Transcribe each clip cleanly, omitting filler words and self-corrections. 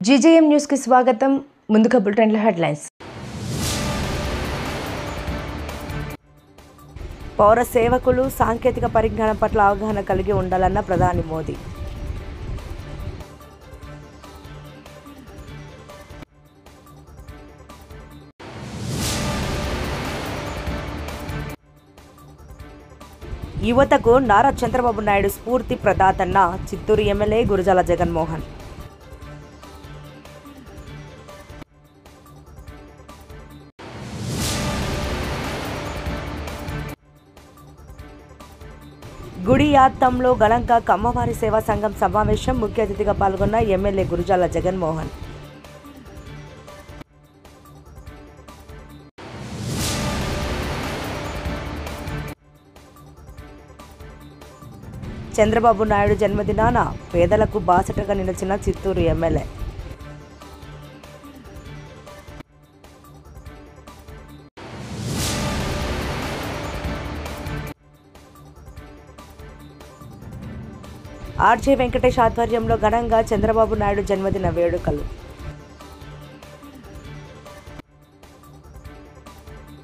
GJM news కి స్వాగతం. ముందుగా బులెటిన్ హెడ్లైన్స్. పౌర సేవకులు సాంకేతిక పరిజ్ఞానం పట్ల అవగాహన కలిగి ఉండాలన్న ప్రధాని మోదీ. యువతకు నారా చంద్రబాబు నాయుడు స్ఫూర్తి ప్రదాతన్న చిత్తూరు ఎమ్మెల్యే గురజాల జగన్మోహన్. గుడియాత్తంలో ఘనంగా కమ్మవారి సేవా సంఘం సమావేశం. ముఖ్య అతిథిగా పాల్గొన్న ఎమ్మెల్యే గురజాల జగన్మోహన్. చంద్రబాబు నాయుడు జన్మదినాన పేదలకు బాసటగా నిలిచిన చిత్తూరు ఎమ్మెల్యే. ఆర్జే వెంకటేష్ ఆధ్వర్యంలో ఘనంగా చంద్రబాబు నాయుడు జన్మదిన వేడుకలు.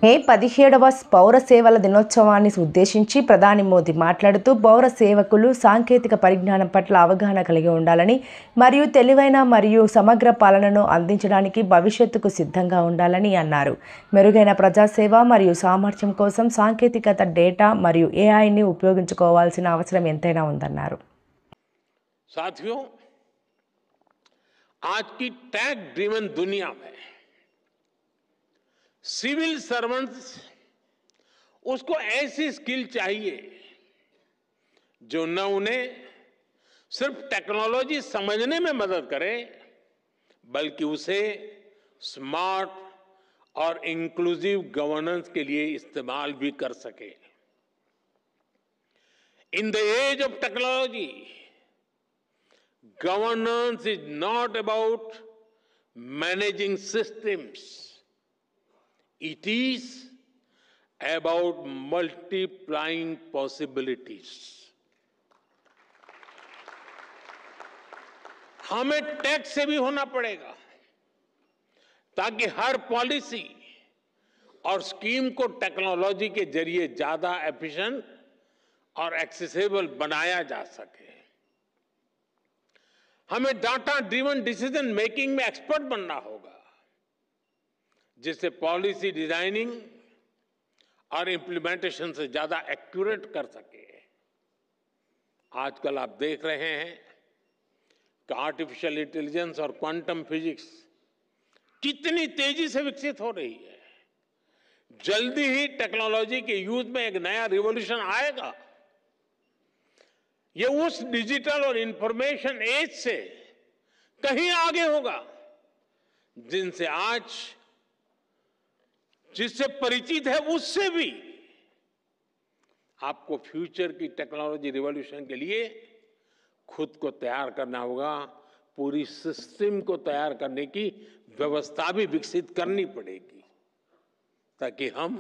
మే 17వ పౌర సేవల దినోత్సవాన్ని ఉద్దేశించి ప్రధాని మోదీ మాట్లాడుతూ పౌర సేవకులు సాంకేతిక పరిజ్ఞానం పట్ల అవగాహన కలిగి ఉండాలని మరియు తెలివైన మరియు సమగ్ర పాలనను అందించడానికి భవిష్యత్తుకు సిద్ధంగా ఉండాలని అన్నారు. మెరుగైన ప్రజాసేవ మరియు సామర్థ్యం కోసం సాంకేతికత, డేటా మరియు ఏఐని ఉపయోగించుకోవాల్సిన అవసరం ఎంతైనా ఉందన్నారు. साथियों, आज की टैग ड्रिवन दुनिया में सिविल सर्वेंट्स उसको ऐसी स्किल चाहिए जो न उन्हें सिर्फ टेक्नोलॉजी समझने में मदद करे बल्कि उसे स्मार्ट और इंक्लूसिव गवर्नेंस के लिए इस्तेमाल भी कर सके. In the age of technology, governance is not about managing systems. It is about multiplying possibilities. हमें टेक से भी होना पड़ेगा ताकि हर पॉलिसी और स्कीम को टेक्नोलॉजी के जरिए ज्यादा एफिशिएंट और एक्सेसिबल बनाया जा सके. हमें डाटा ड्रिवन डिसीजन मेकिंग में एक्सपर्ट बनना होगा जिससे पॉलिसी डिजाइनिंग और इंप्लीमेंटेशन से ज्यादा एक्यूरेट कर सके. आजकल आप देख रहे हैं कि आर्टिफिशियल इंटेलिजेंस और क्वांटम फिजिक्स कितनी तेजी से विकसित हो रही है. जल्दी ही टेक्नोलॉजी के यूज में एक नया रिवॉल्यूशन आएगा. ये उस डिजिटल और इंफॉर्मेशन एज से कहीं आगे होगा जिससे परिचित है उससे भी आपको फ्यूचर की टेक्नोलॉजी रिवॉल्यूशन के लिए खुद को तैयार करना होगा. पूरी सिस्टम को तैयार करने की व्यवस्था भी विकसित करनी पड़ेगी ताकि हम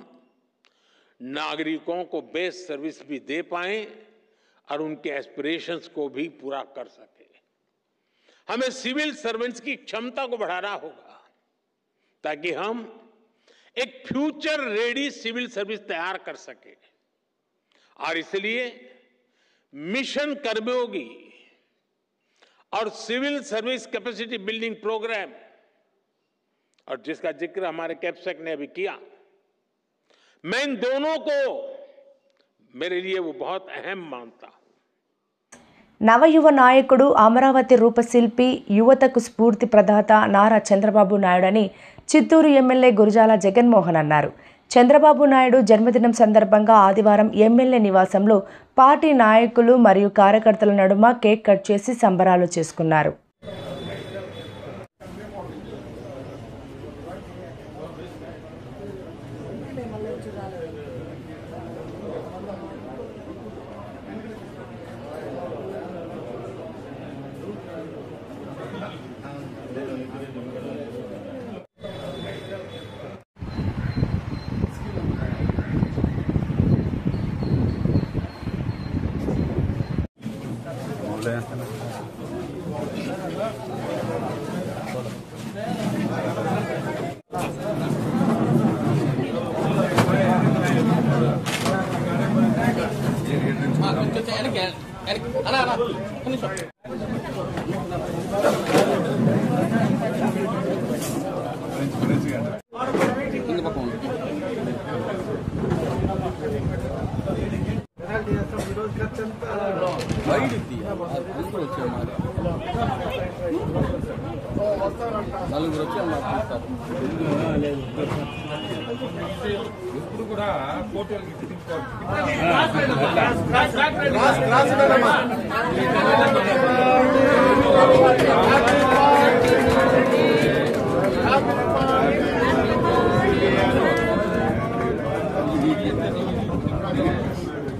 नागरिकों को बेस्ट सर्विस भी दे पाएं और उनके एस्पिरेशंस को भी पूरा कर सके. हमें सिविल सर्वेंट्स की क्षमता को बढ़ाना होगा ताकि हम एक फ्यूचर रेडी सिविल सर्विस तैयार कर सके. और इसलिए मिशन कर्मयोगी और civil service capacity building programme, और जिसका जिक्र हमारे कैप्सेक ने अभी किया, मैं इन दोनों को मेरे लिए वो बहुत अहम मानता. నవయువ నాయకుడు, అమరావతి రూపశిల్పి, యువతకు స్ఫూర్తి ప్రదాత నారా చంద్రబాబు నాయుడు అని చిత్తూరు ఎమ్మెల్యే గురజాల జగన్మోహన్ అన్నారు. చంద్రబాబు నాయుడు జన్మదినం సందర్భంగా ఆదివారం ఎమ్మెల్యే నివాసంలో పార్టీ నాయకులు మరియు కార్యకర్తల నడుమ కేక్ కట్ చేసి సంబరాలు చేసుకున్నారు. ఎప్పుడు కూడా పోటీలు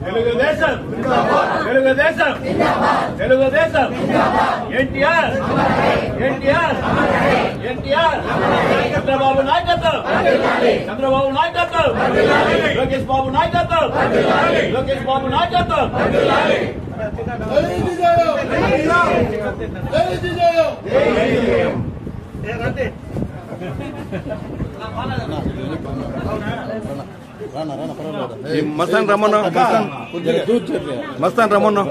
తెలుగుదేశం తెలుగుదేశం తెలుగుదేశం ఎన్టీఆర్ ఎన్టీఆర్ ఎన్టీఆర్ చంద్రబాబు నాయకత్వం చంద్రబాబు నాయకత్వం లోకేష్ బాబు నాయకత్వం లోకేష్ బాబు నాయకత్వం మస్తాన్ రమ్మను మస్తాన్ రమ్మను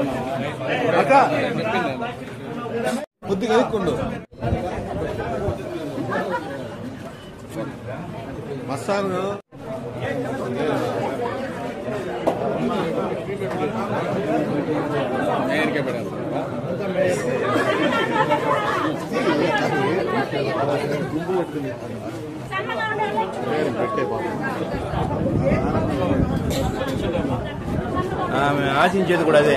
కొద్దిగా ఎదుక్కుండు మస్తాన్ ఆమె ఆశించేది కూడా అదే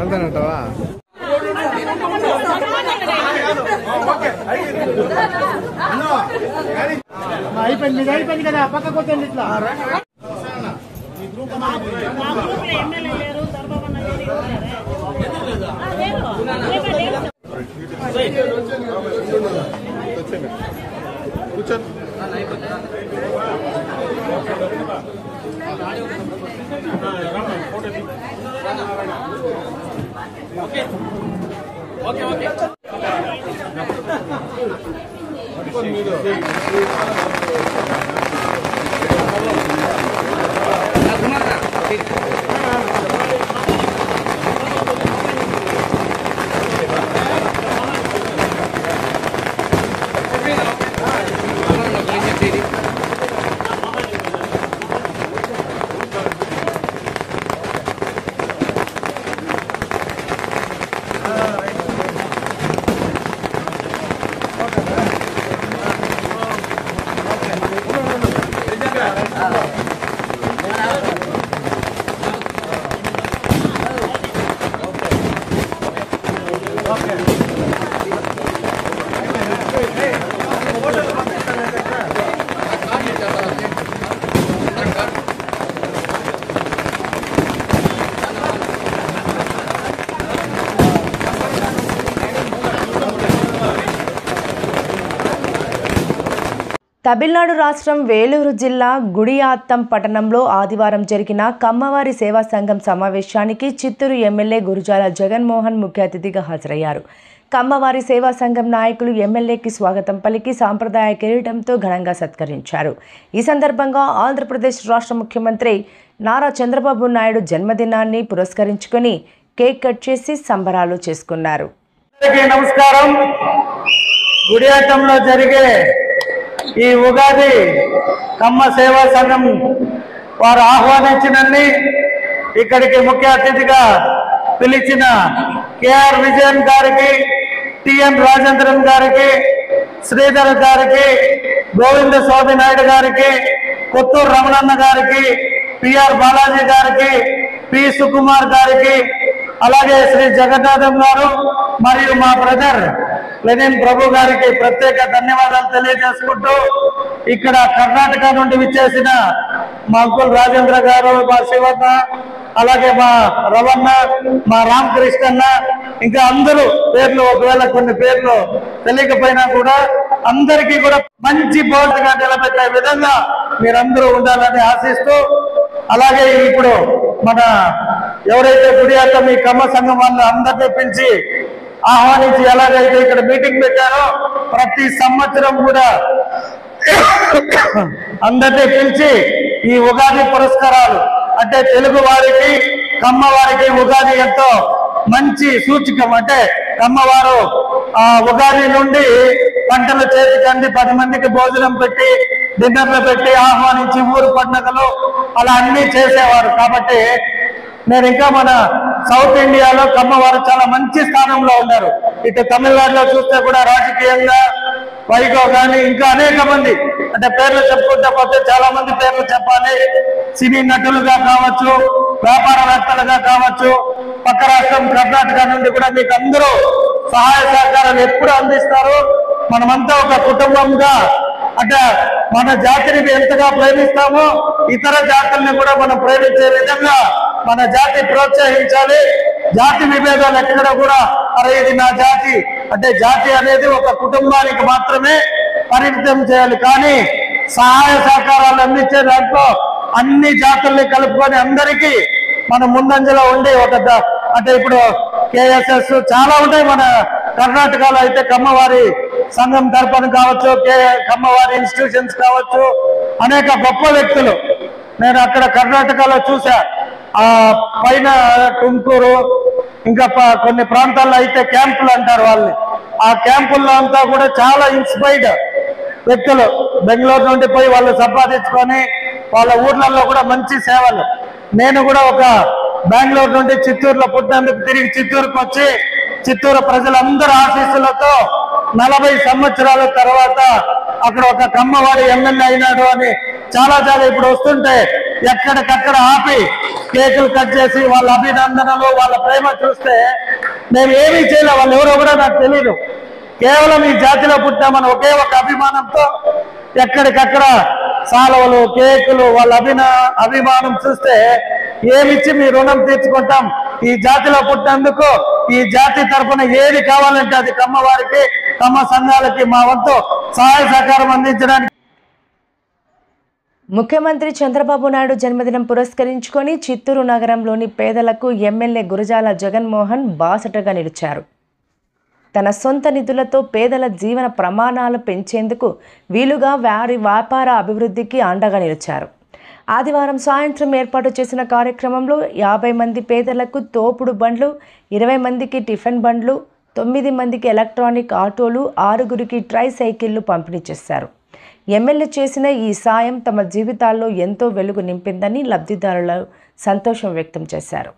అంతేనంటావా అయిపోయింది అయిపోయింది కదా పక్కకు వచ్చండి ఇట్లా కూర్చొని ఓకే ఓకే తమిళనాడు రాష్ట్రం వేలూరు జిల్లా గుడియాత్తం పట్టణంలో ఆదివారం జరిగిన కమ్మవారి సేవా సంఘం సమావేశానికి చిత్తూరు ఎమ్మెల్యే గురుజాల జగన్మోహన్ ముఖ్య అతిథిగా హాజరయ్యారు. కమ్మవారి సేవా సంఘం నాయకులు ఎమ్మెల్యేకి స్వాగతం పలికి సాంప్రదాయ కిరీటంతో ఘనంగా సత్కరించారు. ఈ సందర్భంగా ఆంధ్రప్రదేశ్ రాష్ట్ర ముఖ్యమంత్రి నారా చంద్రబాబు నాయుడు జన్మదినాన్ని పురస్కరించుకొని కేక్ కట్ చేసి సంబరాలు చేసుకున్నారు. నమస్కారం. గుడియాత్తంలో జరిగే ఈ ఉగాది కమ్మ సేవా సంఘం వారు ఆహ్వానించినన్ని ఇక్కడికి ముఖ్య అతిథిగా పిలిచిన కేఆర్ విజయన్ గారికి, టిఎన్ రాజేంద్రన్ గారికి, శ్రీధర్ గారికి, గోవింద స్వామి నాయుడు గారికి, కొత్తూరు రమణన్న గారికి, పిఆర్ బాలాజీ గారికి, పి సుకుమార్ గారికి, అలాగే శ్రీ జగన్నాథం గారు మరియు మా బ్రదర్ లెనిన్ ప్రభు గారికి ప్రత్యేక ధన్యవాదాలు తెలియజేసుకుంటూ, ఇక్కడ కర్ణాటక నుండి విచ్చేసిన మా అంకుల్ రాజేంద్ర గారు, మా శివన్న, అలాగే మా రవణ, మా రామకృష్ణన్న, ఇంకా అందరూ పేర్లు ఒకవేళ కొన్ని పేర్లు తెలియకపోయినా కూడా అందరికీ కూడా మంచి బోర్డుగా నిలబెట్టే విధంగా మీరందరూ ఉండాలని ఆశిస్తూ, అలాగే ఇప్పుడు మన ఎవరైతే గుడియాత్తం ఈ కమ్మ సంఘం వాళ్ళు అందరినీ పిలిచి ఆహ్వానించి ఎలాగైతే ఇక్కడ మీటింగ్ పెట్టారో ప్రతి సంవత్సరం కూడా అందరినీ పిలిచి ఈ ఉగాది పురస్కారాలు అంటే తెలుగు వారికి కమ్మ వారికి ఉగాది ఎంతో మంచి సూచకం. అంటే కమ్మవారు ఆ ఉగాది నుండి పంటలు చేతికండి 10 మందికి భోజనం పెట్టి డిన్నర్లు పెట్టి ఆహ్వానించి ఊరు పండుగలు అలా అన్ని చేసేవారు. కాబట్టి నేను ఇంకా మన సౌత్ ఇండియాలో కమ్మవారు చాలా మంచి స్థానంలో ఉన్నారు. ఇటు తమిళనాడులో చూస్తే కూడా రాజకీయంగా వైగో కానీ ఇంకా అనేక మంది, అంటే పేర్లు చెప్పుకుంటే పోతే చాలా మంది పేర్లు చెప్పాలి. సినీ నటులుగా కావచ్చు, వ్యాపారవేత్తలుగా కావచ్చు, పక్క రాష్ట్రం కర్ణాటక నుండి కూడా మీకు అందరూ సహాయ సహకారాలు ఎప్పుడు అందిస్తారు. మనమంతా ఒక కుటుంబంగా, అంటే మన జాతిని ఎంతగా ప్రేమిస్తామో ఇతర జాతుల్ని కూడా మనం ప్రేమించే విధంగా మన జాతి ప్రోత్సహించాలి. జాతి విభేదాలు ఎక్కడ కూడా అరే ఇది నా జాతి అంటే, జాతి అనేది ఒక కుటుంబానికి మాత్రమే పరిమితం చేయాలి. కానీ సహాయ సహకారాలు అందించే దాంట్లో అన్ని జాతుల్ని కలుపుకొని అందరికీ మనం ముందంజలో ఉండి అంటే ఇప్పుడు KSS చాలా ఉంటాయి. మన కర్ణాటకలో అయితే కమ్మవారి సంఘం తరపున కావచ్చు, కమ్మవారి ఇన్స్టిట్యూషన్స్ కావచ్చు, అనేక గొప్ప వ్యక్తులు నేను అక్కడ కర్ణాటకలో చూసా. ఆ పైన టుంకూరు ఇంకా కొన్ని ప్రాంతాల్లో అయితే క్యాంపులు అంటారు వాళ్ళని. ఆ క్యాంపుల్లో అంతా కూడా చాలా ఇన్స్పైర్డ్ వ్యక్తులు బెంగళూరు నుండి పోయి వాళ్ళు సంపాదించుకొని వాళ్ళ ఊర్లలో కూడా మంచి సేవలు. నేను కూడా ఒక బెంగళూరు నుండి చిత్తూరులో పుట్టినందుకు తిరిగి చిత్తూరుకు వచ్చి చిత్తూరు ప్రజలందరూ ఆశీస్సులతో 40 సంవత్సరాల తర్వాత అక్కడ ఒక కమ్మవాడి ఎమ్మెల్యే అయినాడు అని చాలా ఇప్పుడు వస్తుంటే ఎక్కడికక్కడ ఆపి కేకులు కట్ చేసి వాళ్ళ అభినందనలు వాళ్ళ ప్రేమ చూస్తే మేము ఏమీ చేయలే. వాళ్ళు ఎవరో కూడా నాకు తెలియదు. కేవలం ఈ జాతిలో పుట్టామని ఒకే ఒక అభిమానంతో ఎక్కడికక్కడ సాలవలు, కేకులు, వాళ్ళ అభిమానం చూస్తే ఏమిచ్చి మీ రుణం తీర్చుకుంటాం. ఈ జాతిలో పుట్టినందుకు ఈ జాతి తరఫున ఏది కావాలంటే అది కమ్మవారికి, కమ్మ సంఘాలకి మా వంతు సహాయ సహకారం అందించడానికి. ముఖ్యమంత్రి చంద్రబాబు నాయుడు జన్మదినం పురస్కరించుకొని చిత్తూరు నగరంలోని పేదలకు ఎమ్మెల్యే గురజాల జగన్మోహన్ బాసటగా నిలిచారు. తన సొంత నిధులతో పేదల జీవన ప్రమాణాలు పెంచేందుకు వీలుగా వారి వ్యాపార అభివృద్ధికి అండగా నిలిచారు. ఆదివారం సాయంత్రం ఏర్పాటు చేసిన కార్యక్రమంలో 50 మంది పేదలకు తోపుడు బండ్లు, 20 మందికి టిఫిన్ బండ్లు, 9 మందికి ఎలక్ట్రానిక్ ఆటోలు, 6గురికి ట్రై సైకిళ్లు పంపిణీ చేశారు. ఎమ్మెల్యే చేసిన ఈ సాయం తమ జీవితాల్లో ఎంతో వెలుగు నింపిందని లబ్ధిదారులు సంతోషం వ్యక్తం చేశారు.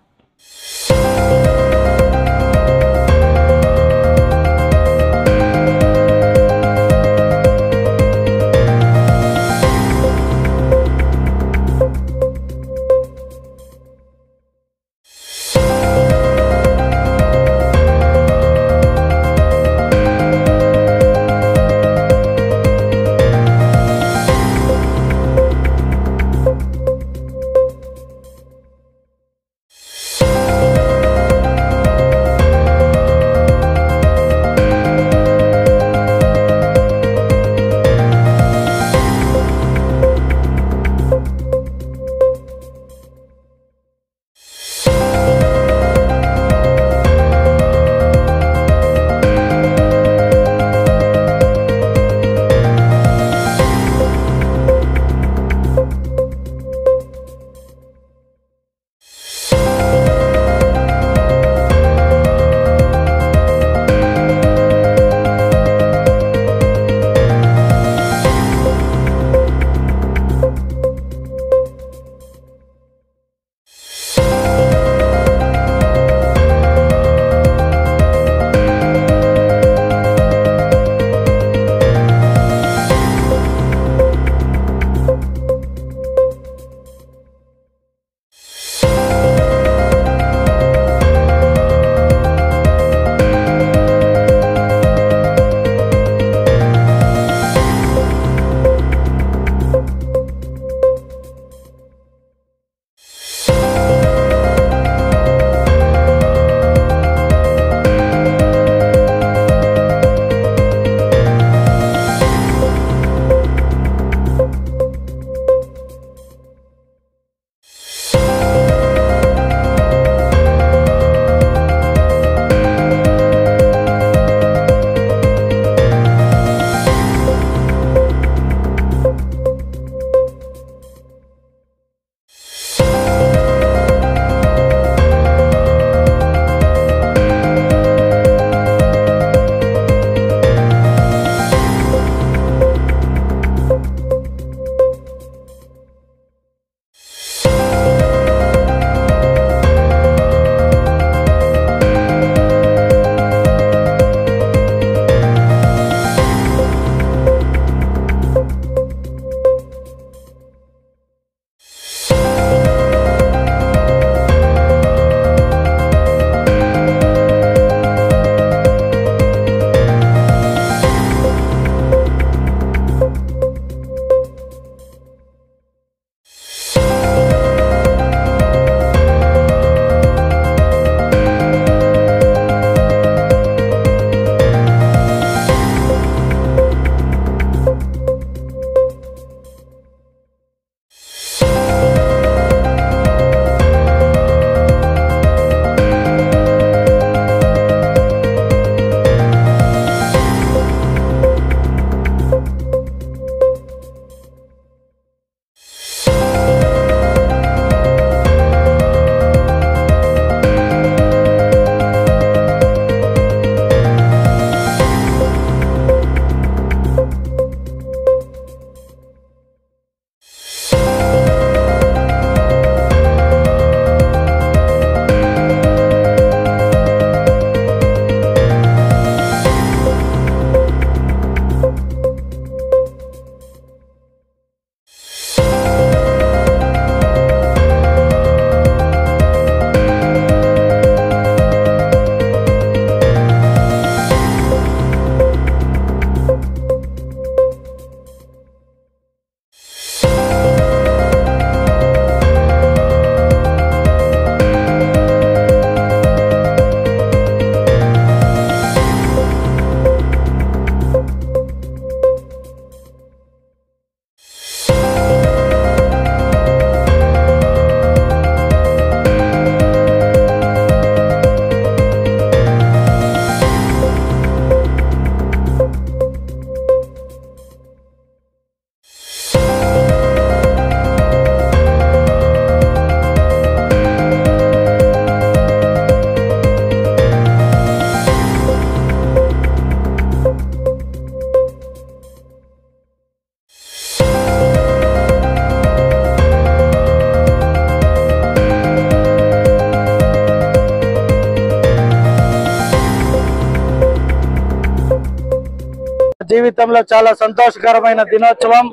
జీవితంలో చాలా సంతోషకరమైన దినోత్సవం.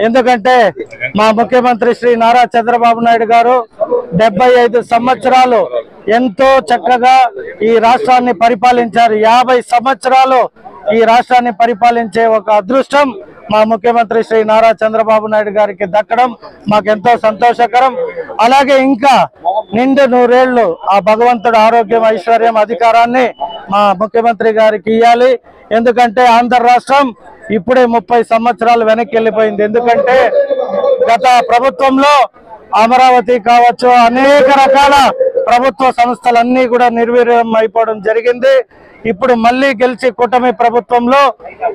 ఎందుకంటే మా ముఖ్యమంత్రి శ్రీ నారా చంద్రబాబు నాయుడు గారు 75 సంవత్సరాలు ఎంతో చక్కగా ఈ రాష్ట్రాన్ని పరిపాలించారు. 50 సంవత్సరాలు ఈ రాష్ట్రాన్ని పరిపాలించే ఒక అదృష్టం మా ముఖ్యమంత్రి శ్రీ నారా చంద్రబాబు నాయుడు గారికి దక్కడం మాకెంతో సంతోషకరం. అలాగే ఇంకా నిండు 100 ఏళ్లు ఆ భగవంతుడు ఆరోగ్యం, ఐశ్వర్యం, అధికారాన్ని మా ముఖ్యమంత్రి గారికి ఇవ్వాలి. ఎందుకంటే ఆంధ్ర రాష్ట్రం ఇప్పుడే 30 సంవత్సరాలు వెనక్కి వెళ్ళిపోయింది. ఎందుకంటే గత ప్రభుత్వంలో అమరావతి కావచ్చు, అనేక రకాల ప్రభుత్వ సంస్థలన్నీ కూడా నిర్వీర్యం అయిపోవడం జరిగింది. ఇప్పుడు మళ్ళీ గెలిచి కూటమి ప్రభుత్వంలో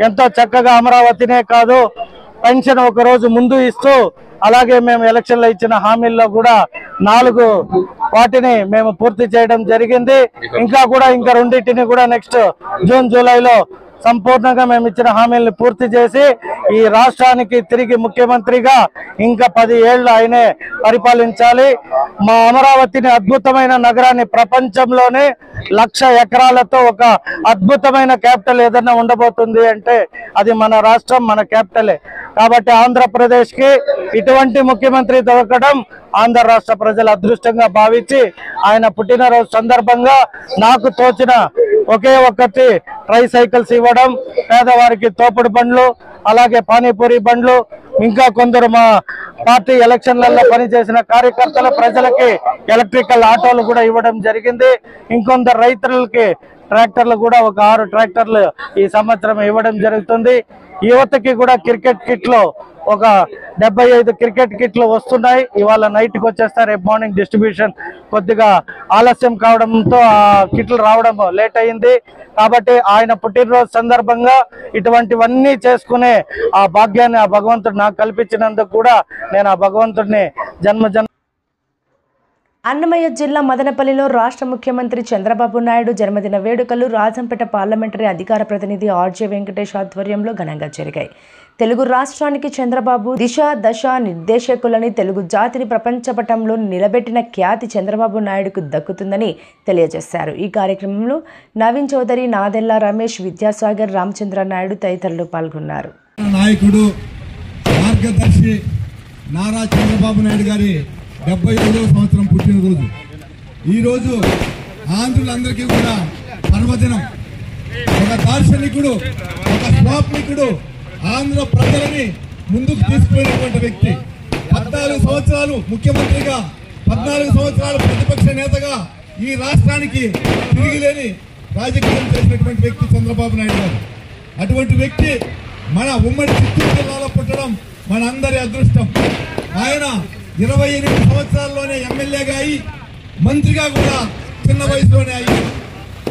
ఎంతో చక్కగా అమరావతినే కాదు, పెన్షన్ ఒక రోజు ముందు ఇస్తూ, అలాగే మేము ఎలక్షన్లో ఇచ్చిన హామీల్లో కూడా 4 వాటిని మేము పూర్తి చేయడం జరిగింది. ఇంకా 2 కూడా నెక్స్ట్ జూన్ జూలైలో సంపూర్ణంగా మేము ఇచ్చిన హామీలను పూర్తి చేసి ఈ రాష్ట్రానికి తిరిగి ముఖ్యమంత్రిగా ఇంకా 10 ఏళ్లు ఆయనే పరిపాలించాలి. మా అమరావతిని అద్భుతమైన నగరాన్ని, ప్రపంచంలోనే 1,00,000 ఎకరాలతో ఒక అద్భుతమైన క్యాపిటల్ ఏదైనా ఉండబోతుంది అంటే అది మన రాష్ట్రం, మన క్యాపిటలే. కాబట్టి ఆంధ్రప్రదేశ్ కి ఇటువంటి ముఖ్యమంత్రి దొరకడం ఆంధ్ర రాష్ట్ర ప్రజల అదృష్టంగా భావించి ఆయన పుట్టినరోజు సందర్భంగా నాకు తోచిన ఒకే ఒక్కటి ట్రైసైకిల్స్ ఇవ్వడం, పేదవారికి తోపుడు బండ్లు, అలాగే పానీపూరి బండ్లు, ఇంకా కొందరు మా పార్టీ ఎలక్షన్లలో పనిచేసిన కార్యకర్తలు ప్రజలకి ఎలక్ట్రికల్ ఆటోలు కూడా ఇవ్వడం జరిగింది. ఇంకొందరు రైతులకి ట్రాక్టర్లు కూడా ఒక 6 ట్రాక్టర్లు ఈ సంవత్సరం ఇవ్వడం జరుగుతుంది. యువతకి కూడా క్రికెట్ కిట్లు ఒక 75 క్రికెట్ కిట్లు వస్తున్నాయి. ఇవాళ నైట్కి వచ్చేస్తారు. రేపు మార్నింగ్ డిస్ట్రిబ్యూషన్ కొద్దిగా ఆలస్యం కావడంతో ఆ కిట్లు రావడం లేట్ అయింది. కాబట్టి ఆయన పుట్టినరోజు సందర్భంగా ఇటువంటివన్నీ చేసుకునే ఆ భాగ్యాన్ని ఆ భగవంతుడు నాకు కల్పించినందుకు కూడా నేను ఆ భగవంతుడిని జన్మ అన్నమయ్య జిల్లా మదనపల్లిలో రాష్ట్ర ముఖ్యమంత్రి చంద్రబాబు నాయుడు జన్మదిన వేడుకలు రాజంపేట పార్లమెంటరీ అధికార ప్రతినిధి ఆర్జే వెంకటేష్ ఆధ్వర్యంలో ఘనంగా జరిగాయి. తెలుగు రాష్ట్రానికి చంద్రబాబు దిశ దశ నిర్దేశకులని, తెలుగు జాతిని ప్రపంచపటంలో నిలబెట్టిన ఖ్యాతి చంద్రబాబు నాయుడుకు దక్కుతుందని తెలియజేశారు. ఈ కార్యక్రమంలో నవీన్ చౌదరి, నాదెల్ల రమేష్, విద్యాసాగర్, రామచంద్ర నాయుడు తదితరులు పాల్గొన్నారు. నాయకుడు మార్గదర్శి నారా చంద్రబాబు నాయుడు గారి 75వ సంవత్సరం పుట్టినరోజు. ఈరోజు ఆంధ్రులందరికీ కూడా పర్వదినం. ఒక దార్శనికుడు, ఒక స్వాప్నికుడు, ఆంధ్ర ప్రజలని ముందుకు తీసుకుపోయినటువంటి వ్యక్తి. 14 సంవత్సరాలు ముఖ్యమంత్రిగా, 14 సంవత్సరాలు ప్రతిపక్ష నేతగా ఈ రాష్ట్రానికి తిరిగిలేని రాజకీయం చేసినటువంటి వ్యక్తి చంద్రబాబు నాయుడు గారు. అటువంటి వ్యక్తి మన ఉమ్మడి చిత్తూరు జిల్లాలో పుట్టడం మన అందరి అదృష్టం. ఆయన 28 సంవత్సరాల్లోనే ఎమ్మెల్యేగా అయ్యి మంత్రిగా కూడా చిన్న వయసులోనే అయ్యారు.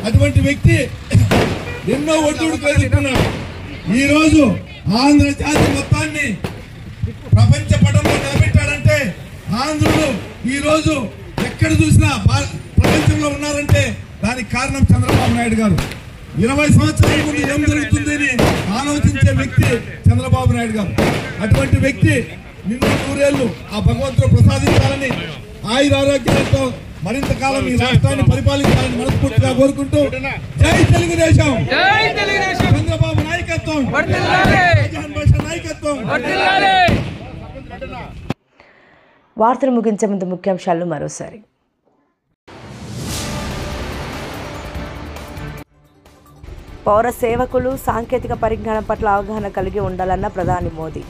అటువంటి వ్యక్తి ఎన్నో ఒడిదుడుకులు ఎదుర్కొన్నాడు. ఈ రోజు ఆంధ్ర జాతి మొత్తాన్ని ప్రపంచ పటంలో నిలబెట్టాడంటే ఆంధ్రులు ఈ రోజు ఎక్కడ చూసినా ప్రపంచంలో ఉన్నారంటే దానికి కారణం చంద్రబాబు నాయుడు గారు. 20 సంవత్సరాల ముందు ఏం జరుగుతుందని ఆలోచించే వ్యక్తి చంద్రబాబు నాయుడు గారు. అటువంటి వ్యక్తి నిన్ను 100 ఏళ్లు ఆ భగవంతుడు ప్రసాదించాలని, ఆయురారోగ్యాలతో మరింత కాలం ఈ రాష్ట్రాన్ని పరిపాలించాలని మనస్ఫూర్తిగా కోరుకుంటూ జై తెలుగుదేశం, చంద్రబాబు నాయకత్వం, నాయకత్వం. వార్తలు ముగించే ముందు ముఖ్యాంశాలు మరోసారి. పౌర సేవకులు సాంకేతిక పరిజ్ఞానం పట్ల అవగాహన కలిగి ఉండాలన్న ప్రధాని మోదీ.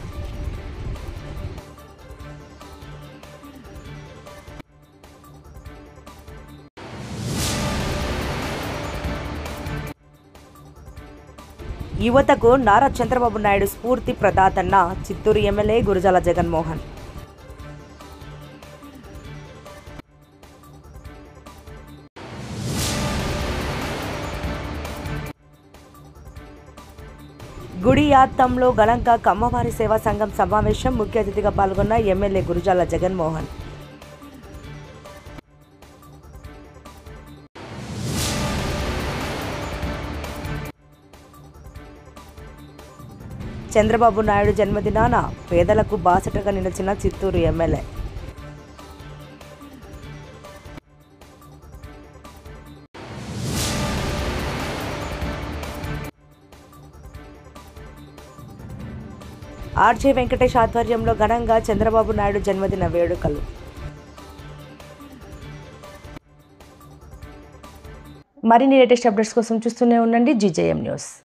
యువతకు నారా చంద్రబాబు నాయుడు స్ఫూర్తి ప్రదాతన్న చిత్తూరు ఎమ్మెల్యే గురజాల జగన్మోహన్. గుడి యాత్తంలో ఘనంగా కమ్మవారి సేవా సంఘం సమావేశం. ముఖ్య అతిథిగా పాల్గొన్న ఎమ్మెల్యే గురజాల జగన్మోహన్. చంద్రబాబు నాయుడు జన్మదినాన పేదలకు బాసటగా నిలిచిన చిత్తూరు ఎమ్మెల్యే. ఆర్జే వెంకటేష్ ఆధ్వర్యంలో ఘనంగా చంద్రబాబు నాయుడు జన్మదిన వేడుకలు. మరిన్ని లేటెస్ట్ అప్డేట్స్ కోసం చూస్తూనే ఉండండి జీజేఎం న్యూస్.